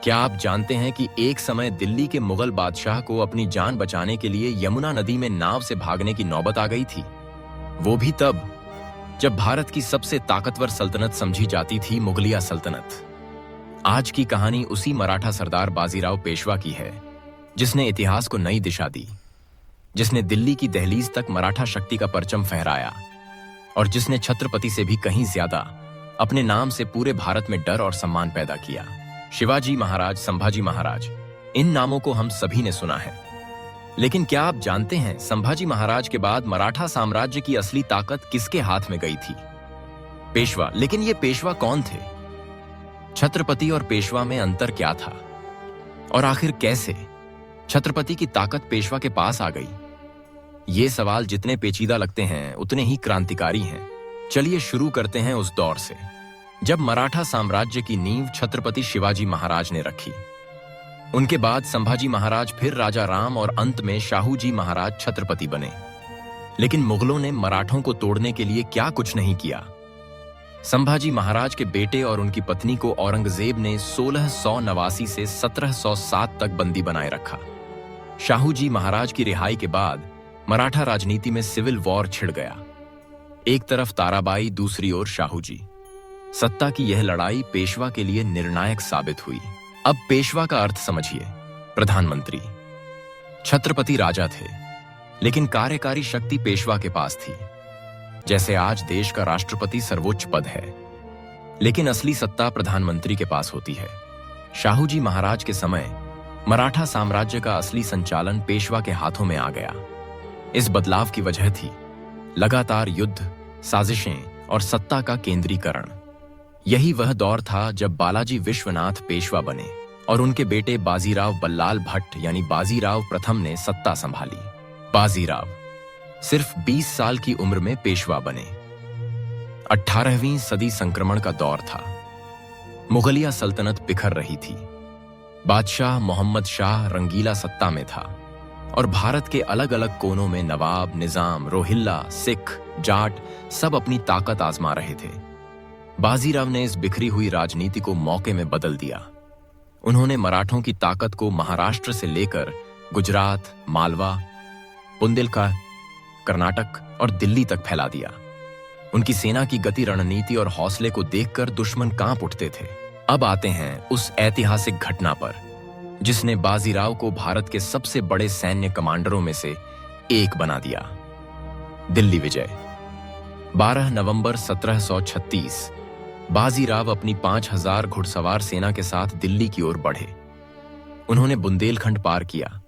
क्या आप जानते हैं कि एक समय दिल्ली के मुगल बादशाह को अपनी जान बचाने के लिए यमुना नदी में नाव से भागने की नौबत आ गई थी? वो भी तब जब भारत की सबसे ताकतवर सल्तनत समझी जाती थी मुगलिया सल्तनत। आज की कहानी उसी मराठा सरदार बाजीराव पेशवा की है, जिसने इतिहास को नई दिशा दी, जिसने दिल्ली की दहलीज तक मराठा शक्ति का परचम फहराया और जिसने छत्रपति से भी कहीं ज्यादा अपने नाम से पूरे भारत में डर और सम्मान पैदा किया। शिवाजी महाराज, संभाजी महाराज, इन नामों को हम सभी ने सुना है, लेकिन क्या आप जानते हैं संभाजी महाराज के बाद मराठा साम्राज्य की असली ताकत किसके हाथ में गई थी? पेशवा। लेकिन ये पेशवा कौन थे? छत्रपति और पेशवा में अंतर क्या था? और आखिर कैसे छत्रपति की ताकत पेशवा के पास आ गई? ये सवाल जितने पेचीदा लगते हैं उतने ही क्रांतिकारी हैं। चलिए शुरू करते हैं उस दौर से जब मराठा साम्राज्य की नींव छत्रपति शिवाजी महाराज ने रखी। उनके बाद संभाजी महाराज, फिर राजा राम और अंत में शाहू जी महाराज छत्रपति बने। लेकिन मुगलों ने मराठों को तोड़ने के लिए क्या कुछ नहीं किया। संभाजी महाराज के बेटे और उनकी पत्नी को औरंगजेब ने 1689 से 1707 तक बंदी बनाए रखा। शाहू जी महाराज की रिहाई के बाद मराठा राजनीति में सिविल वॉर छिड़ गया। एक तरफ ताराबाई, दूसरी ओर शाहू जी। सत्ता की यह लड़ाई पेशवा के लिए निर्णायक साबित हुई। अब पेशवा का अर्थ समझिए। प्रधानमंत्री। छत्रपति राजा थे, लेकिन कार्यकारी शक्ति पेशवा के पास थी। जैसे आज देश का राष्ट्रपति सर्वोच्च पद है, लेकिन असली सत्ता प्रधानमंत्री के पास होती है। शाहू जी महाराज के समय मराठा साम्राज्य का असली संचालन पेशवा के हाथों में आ गया। इस बदलाव की वजह थी लगातार युद्ध, साजिशें और सत्ता का केंद्रीकरण। यही वह दौर था जब बालाजी विश्वनाथ पेशवा बने और उनके बेटे बाजीराव बल्लाल भट्ट यानी बाजीराव प्रथम ने सत्ता संभाली। बाजीराव सिर्फ 20 साल की उम्र में पेशवा बने। 18वीं सदी संक्रमण का दौर था। मुगलिया सल्तनत बिखर रही थी। बादशाह मोहम्मद शाह रंगीला सत्ता में था और भारत के अलग अलग कोनों में नवाब, निजाम, रोहिल्ला, सिख, जाट सब अपनी ताकत आजमा रहे थे। बाजीराव ने इस बिखरी हुई राजनीति को मौके में बदल दिया। उन्होंने मराठों की ताकत को महाराष्ट्र से लेकर गुजरात, मालवा, बुंदेलखंड, कर्नाटक और दिल्ली तक फैला दिया। उनकी सेना की गति, रणनीति और हौसले को देखकर दुश्मन कांप उठते थे। अब आते हैं उस ऐतिहासिक घटना पर जिसने बाजीराव को भारत के सबसे बड़े सैन्य कमांडरों में से एक बना दिया। दिल्ली विजय। 12 नवंबर 1736 बाजीराव अपनी 5000 घुड़सवार सेना के साथ दिल्ली की ओर बढ़े। उन्होंने बुंदेलखंड पार किया,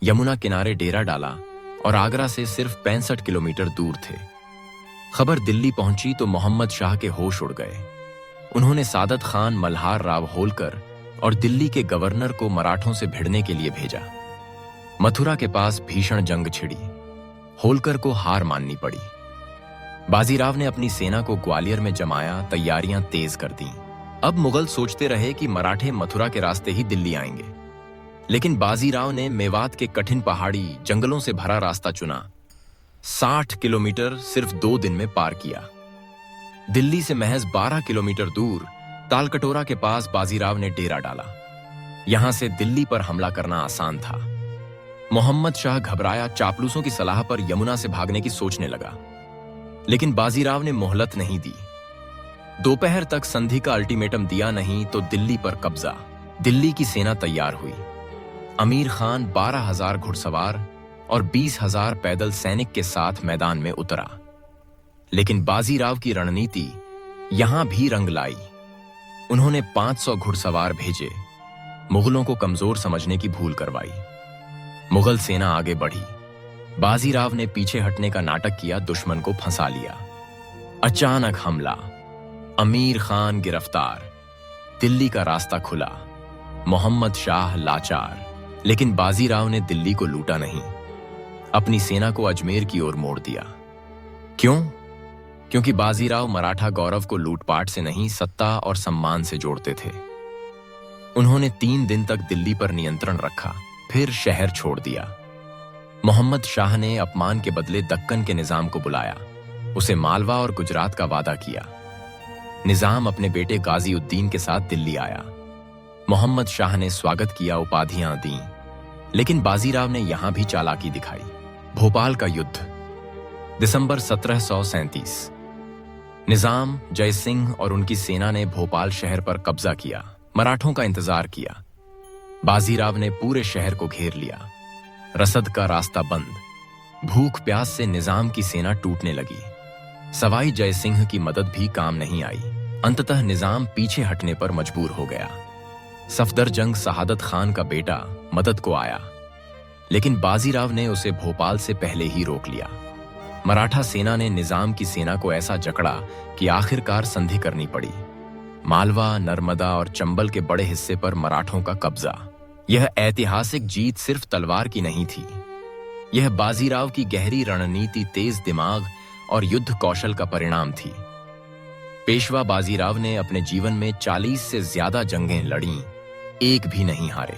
यमुना किनारे डेरा डाला और आगरा से सिर्फ 65 किलोमीटर दूर थे। खबर दिल्ली पहुंची तो मोहम्मद शाह के होश उड़ गए। उन्होंने सादत खान, मल्हार राव होलकर और दिल्ली के गवर्नर को मराठों से भिड़ने के लिए भेजा। मथुरा के पास भीषण जंग छिड़ी। होलकर को हार माननी पड़ी। बाजीराव ने अपनी सेना को ग्वालियर में जमाया, तैयारियां तेज कर दी। अब मुगल सोचते रहे कि मराठे मथुरा के रास्ते ही दिल्ली आएंगे, लेकिन बाजीराव ने मेवात के कठिन पहाड़ी जंगलों से भरा रास्ता चुना। 60 किलोमीटर सिर्फ 2 दिन में पार किया। दिल्ली से महज 12 किलोमीटर दूर तालकटोरा के पास बाजीराव ने डेरा डाला। यहां से दिल्ली पर हमला करना आसान था। मोहम्मद शाह घबराया, चापलूसों की सलाह पर यमुना से भागने की सोचने लगा, लेकिन बाजीराव ने मोहलत नहीं दी। दोपहर तक संधि का अल्टीमेटम दिया नहीं तो दिल्ली पर कब्जा। दिल्ली की सेना तैयार हुई। अमीर खान 12,000 घुड़सवार और 20,000 पैदल सैनिक के साथ मैदान में उतरा। लेकिन बाजीराव की रणनीति यहां भी रंग लाई। उन्होंने 500 घुड़सवार भेजे, मुगलों को कमजोर समझने की भूल करवाई। मुगल सेना आगे बढ़ी। बाजीराव ने पीछे हटने का नाटक किया, दुश्मन को फंसा लिया। अचानक हमला। अमीर खान गिरफ्तार। दिल्ली का रास्ता खुला। मोहम्मद शाह लाचार। लेकिन बाजीराव ने दिल्ली को लूटा नहीं, अपनी सेना को अजमेर की ओर मोड़ दिया। क्यों? क्योंकि बाजीराव मराठा गौरव को लूटपाट से नहीं, सत्ता और सम्मान से जोड़ते थे। उन्होंने 3 दिन तक दिल्ली पर नियंत्रण रखा, फिर शहर छोड़ दिया। मोहम्मद शाह ने अपमान के बदले दक्कन के निजाम को बुलाया, उसे मालवा और गुजरात का वादा किया। निजाम अपने बेटे गाजी उद्दीन के साथ दिल्ली आया। मोहम्मद शाह ने स्वागत किया, उपाधियां दी, लेकिन बाजीराव ने यहां भी चालाकी दिखाई। भोपाल का युद्ध, दिसंबर 1737। निजाम जय सिंह और उनकी सेना ने भोपाल शहर पर कब्जा किया, मराठों का इंतजार किया। बाजीराव ने पूरे शहर को घेर लिया, रसद का रास्ता बंद। भूख प्यास से निजाम की सेना टूटने लगी। सवाई जय सिंह की मदद भी काम नहीं आई। अंततः निजाम पीछे हटने पर मजबूर हो गया। सफदरजंग शहादत खान का बेटा मदद को आया, लेकिन बाजीराव ने उसे भोपाल से पहले ही रोक लिया। मराठा सेना ने निजाम की सेना को ऐसा जकड़ा कि आखिरकार संधि करनी पड़ी। मालवा, नर्मदा और चंबल के बड़े हिस्से पर मराठों का कब्जा। यह ऐतिहासिक जीत सिर्फ तलवार की नहीं थी, यह बाजीराव की गहरी रणनीति, तेज दिमाग और युद्ध कौशल का परिणाम थी। पेशवा बाजीराव ने अपने जीवन में 40 से ज्यादा जंगें लड़ीं, एक भी नहीं हारे।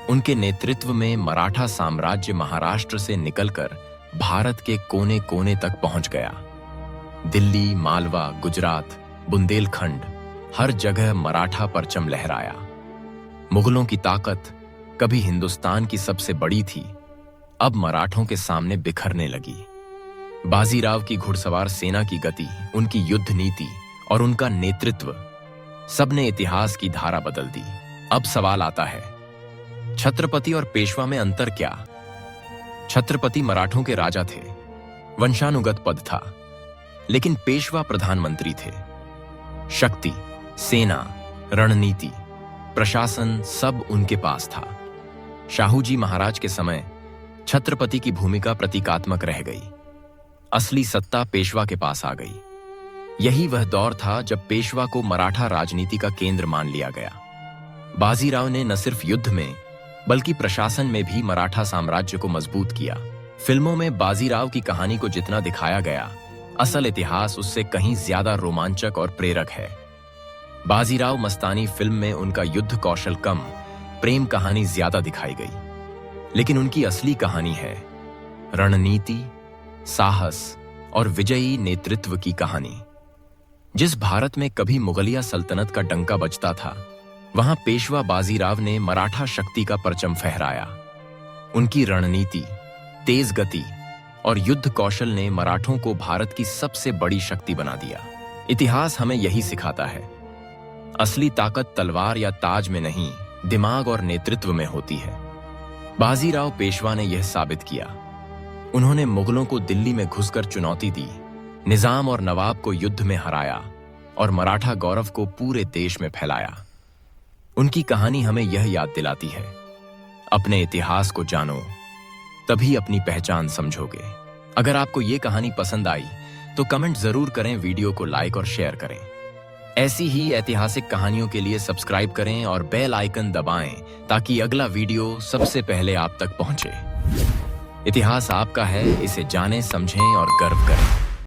उनके नेतृत्व में मराठा साम्राज्य महाराष्ट्र से निकलकर भारत के कोने कोने तक पहुंच गया। दिल्ली, मालवा, गुजरात, बुंदेलखंड, हर जगह मराठा परचम लहराया। मुगलों की ताकत कभी हिंदुस्तान की सबसे बड़ी थी, अब मराठों के सामने बिखरने लगी। बाजीराव की घुड़सवार सेना की गति, उनकी युद्ध नीति और उनका नेतृत्व, सबने इतिहास की धारा बदल दी। अब सवाल आता है, छत्रपति और पेशवा में अंतर क्या? छत्रपति मराठों के राजा थे, वंशानुगत पद था, लेकिन पेशवा प्रधानमंत्री थे। शक्ति, सेना, रणनीति, प्रशासन सब उनके पास था। शाहूजी महाराज के समय छत्रपति की भूमिका प्रतीकात्मक रह गई, असली सत्ता पेशवा के पास आ गई। यही वह दौर था जब पेशवा को मराठा राजनीति का केंद्र मान लिया गया। बाजीराव ने न सिर्फ युद्ध में बल्कि प्रशासन में भी मराठा साम्राज्य को मजबूत किया। फिल्मों में बाजीराव की कहानी को जितना दिखाया गया, असल इतिहास उससे कहीं ज्यादा रोमांचक और प्रेरक है। बाजीराव मस्तानी फिल्म में उनका युद्ध कौशल कम, प्रेम कहानी ज्यादा दिखाई गई, लेकिन उनकी असली कहानी है रणनीति, साहस और विजयी नेतृत्व की कहानी। जिस भारत में कभी मुगलिया सल्तनत का डंका बजता था, वहां पेशवा बाजीराव ने मराठा शक्ति का परचम फहराया। उनकी रणनीति, तेज गति और युद्ध कौशल ने मराठों को भारत की सबसे बड़ी शक्ति बना दिया। इतिहास हमें यही सिखाता है, असली ताकत तलवार या ताज में नहीं, दिमाग और नेतृत्व में होती है। बाजीराव पेशवा ने यह साबित किया। उन्होंने मुगलों को दिल्ली में घुसकर चुनौती दी, निजाम और नवाब को युद्ध में हराया और मराठा गौरव को पूरे देश में फैलाया। उनकी कहानी हमें यह याद दिलाती है, अपने इतिहास को जानो, तभी अपनी पहचान समझोगे। अगर आपको यह कहानी पसंद आई तो कमेंट जरूर करें, वीडियो को लाइक और शेयर करें। ऐसी ही ऐतिहासिक कहानियों के लिए सब्सक्राइब करें और बेल आइकन दबाएं ताकि अगला वीडियो सबसे पहले आप तक पहुंचे। इतिहास आपका है, इसे जानें, समझें और गर्व करें।